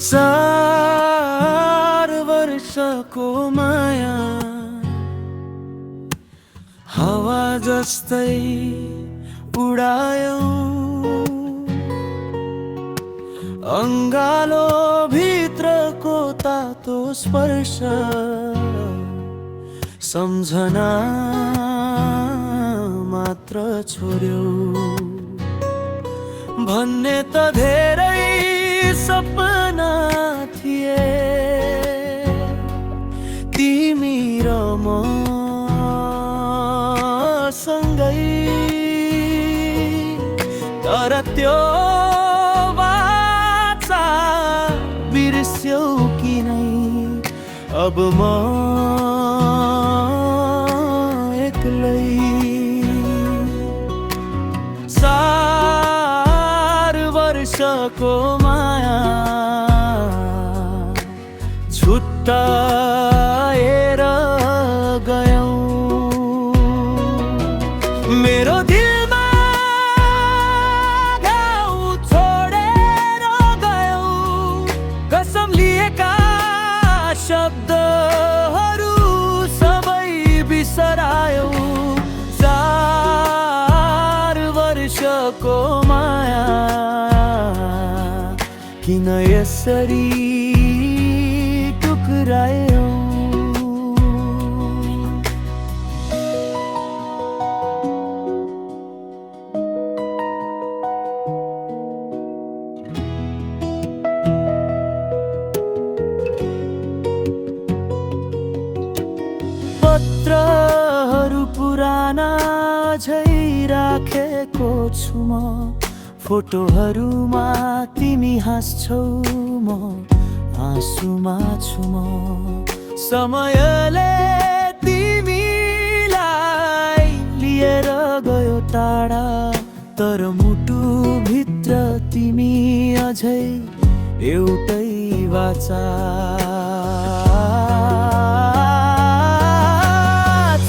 4 वर्षको माया हावा जस्तै उडायौ, अङ्गालो भित्रको तातो स्पर्श सम्झना मात्र छोड्यौ। भन्ने त धेरै सपना थिए तिमी र म सँगै, तर त्यो बाचा बिर्स्यौ किनै अब म एक्लै। 4 वर्षको माया छुट्टाएर गयौ। मेरो दिलमा घाउ छोडेर गयौ, कसम लिएका शब्दहरू सबै बिसरायौ। 4 वर्षको माया किन यसरी टुक्रायौ? पत्रहरू पुराना झै राखेको छु म, फोटोहरूमा तिमी हाँस्छौ म आँसुमा छु म। समयले तिमीलाई लिएर गयो टाढा, तर मुटु भित्र तिमी अझै एउटै वाचा।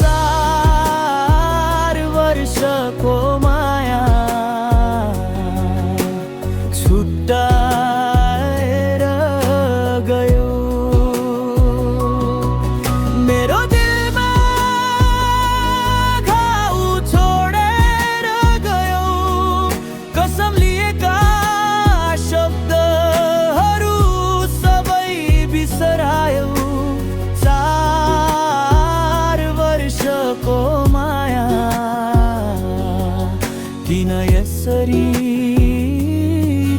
4 वर्षको माया छुट्टाएर गयो। मेरो दिलमा घाउ छोडेर गयो, कसम लिएका शब्दहरू सबै बिसरायौ। 4 वर्षको माया किन यसरी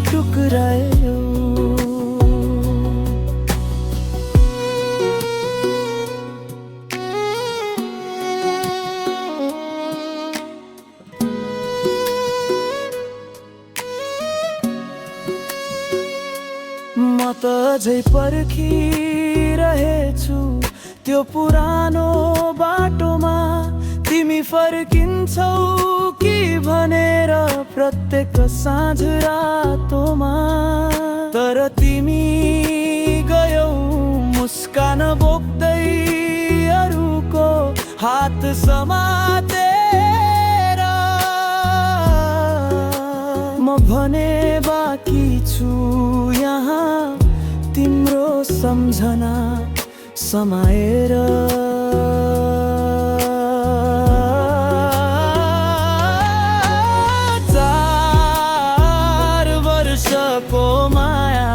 टुक्रायौ? म त अझै पर्खिरहेछु त्यो पुरानो बाटोमा, तिमी फर्किन्छौ कि भनेर प्रत्येक साँझ रातोमा। तर तिमी गयौ मुस्कान बोक्दै अरूको हात समातेर। म भने बाँकी छु यहाँ तिम्रो सम्झना समाएर। 4 वर्षको माया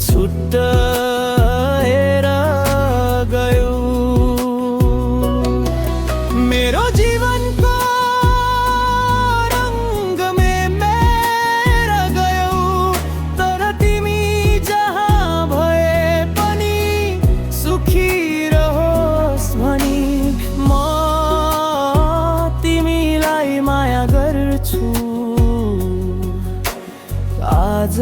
छुट्टाएर गयो। मेरो जीवनको रङ्ग मेरा गयो, तर तिमी जहाँ भए पनि सुखी रहोस् भनी म तिमीलाई माया गर्छु आज।